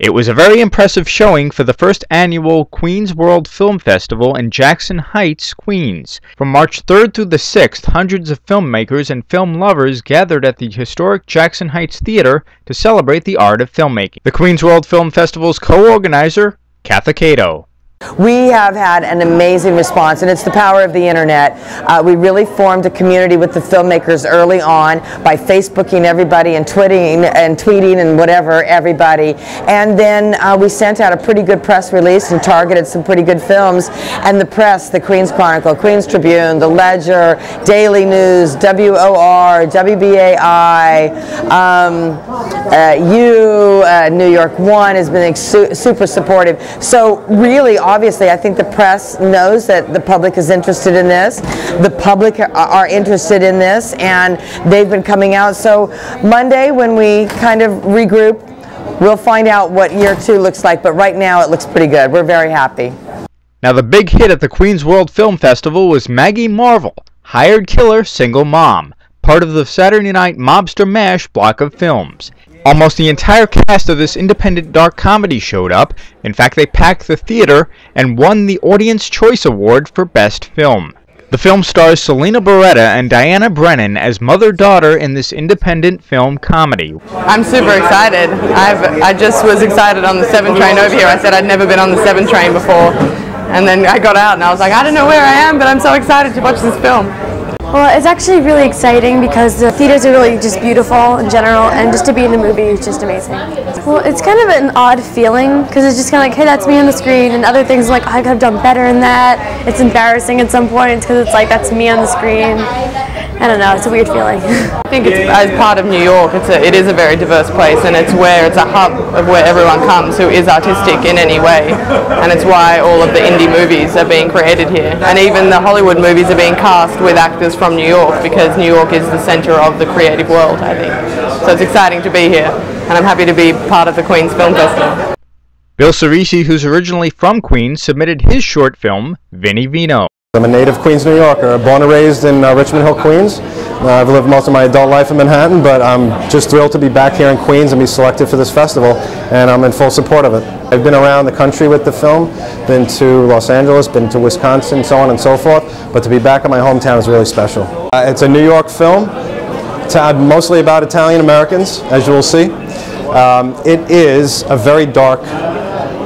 It was a very impressive showing for the first annual Queens World Film Festival in Jackson Heights, Queens. From March 3rd through the 6th, hundreds of filmmakers and film lovers gathered at the historic Jackson Heights Theater to celebrate the art of filmmaking. The Queens World Film Festival's co-organizer, Katha Cato. We have had an amazing response, and it's the power of the internet. We really formed a community with the filmmakers early on by Facebooking everybody and tweeting and whatever everybody, and then we sent out a pretty good press release and targeted some pretty good films, and the press, the Queens Chronicle, Queens Tribune, the Ledger, Daily News, WOR, WBAI, New York One has been super supportive. So really, obviously, I think the press knows that the public is interested in this. The public are interested in this, and they've been coming out. So Monday, when we kind of regroup, we'll find out what year 2 looks like. But right now, it looks pretty good. We're very happy. Now, the big hit at the Queens World Film Festival was Maggie Marvel, Hired Killer, Single Mom, part of the Saturday night Mobster Mash block of films. Almost the entire cast of this independent dark comedy showed up. In fact, they packed the theater and won the Audience Choice Award for Best Film. The film stars Selena Beretta and Diana Brennan as mother-daughter in this independent film comedy. I'm super excited. I just was excited on the 7 train over here. I said I'd never been on the 7 train before. And then I got out and I was like, I don't know where I am, but I'm so excited to watch this film. Well, it's actually really exciting because the theaters are really just beautiful in general, and just to be in the movie is just amazing. Well, it's kind of an odd feeling because it's just kind of like, hey, that's me on the screen, and other things like, I could have done better in that. It's embarrassing at some points because it's like, that's me on the screen. I don't know, it's a weird feeling. I think it's, as part of New York, it is a very diverse place, and it's a hub of where everyone comes who is artistic in any way, and it's why all of the indie movies are being created here, and even the Hollywood movies are being cast with actors from New York, because New York is the center of the creative world, I think. So it's exciting to be here, and I'm happy to be part of the Queens Film Festival. Bill Cerisi, who's originally from Queens, submitted his short film, Vino. I'm a native Queens, New Yorker, born and raised in Richmond Hill, Queens. I've lived most of my adult life in Manhattan, but I'm just thrilled to be back here in Queens and be selected for this festival, and I'm in full support of it. I've been around the country with the film, been to Los Angeles, been to Wisconsin, so on and so forth, but to be back in my hometown is really special. It's a New York film, mostly about Italian Americans, as you will see. It is a very dark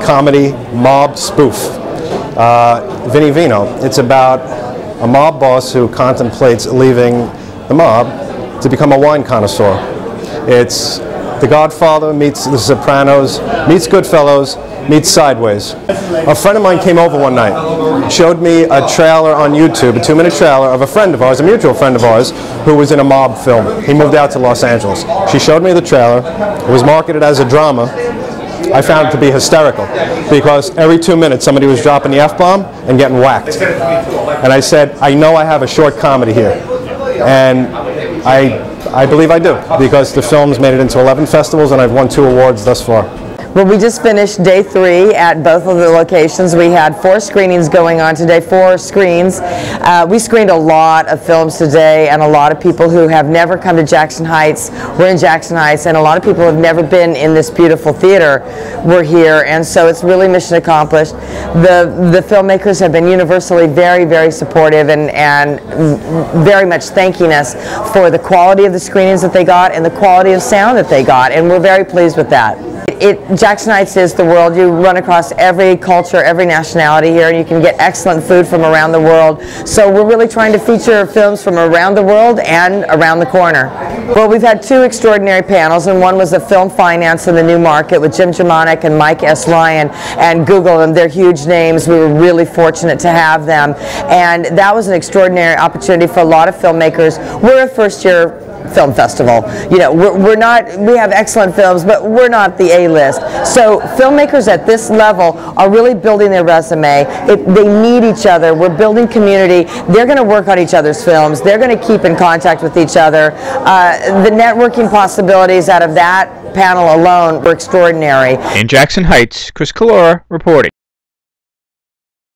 comedy mob spoof. Vino. It's about a mob boss who contemplates leaving the mob to become a wine connoisseur. It's The Godfather meets The Sopranos, meets Goodfellas, meets Sideways. A friend of mine came over one night, showed me a trailer on YouTube, a 2-minute trailer of a friend of ours, a mutual friend of ours, who was in a mob film. He moved out to Los Angeles. She showed me the trailer. It was marketed as a drama. I found it to be hysterical because every 2 minutes somebody was dropping the F-bomb and getting whacked. And I said, I know I have a short comedy here. And I believe I do, because the film's made it into 11 festivals and I've won 2 awards thus far. Well, we just finished day 3 at both of the locations. We had 4 screenings going on today, 4 screens. We screened a lot of films today, and a lot of people who have never come to Jackson Heights were in Jackson Heights, and a lot of people who have never been in this beautiful theater were here, and so it's really mission accomplished. The filmmakers have been universally very, very supportive and very much thanking us for the quality of the screenings that they got and the quality of sound that they got, and we're very pleased with that. Jackson Heights is the world. You run across every culture, every nationality here, and you can get excellent food from around the world. So we're really trying to feature films from around the world and around the corner. Well, we've had 2 extraordinary panels, and one was the film finance in the new market with Jim Germanic and Mike S. Lyon and Google, and they're huge names. We were really fortunate to have them, and that was an extraordinary opportunity for a lot of filmmakers. We're a first-year film festival. You know, we have excellent films, but we're not the A-list. So filmmakers at this level are really building their resume. They need each other. We're building community. They're going to work on each other's films. They're going to keep in contact with each other. The networking possibilities out of that panel alone were extraordinary. In Jackson Heights, Collora reporting.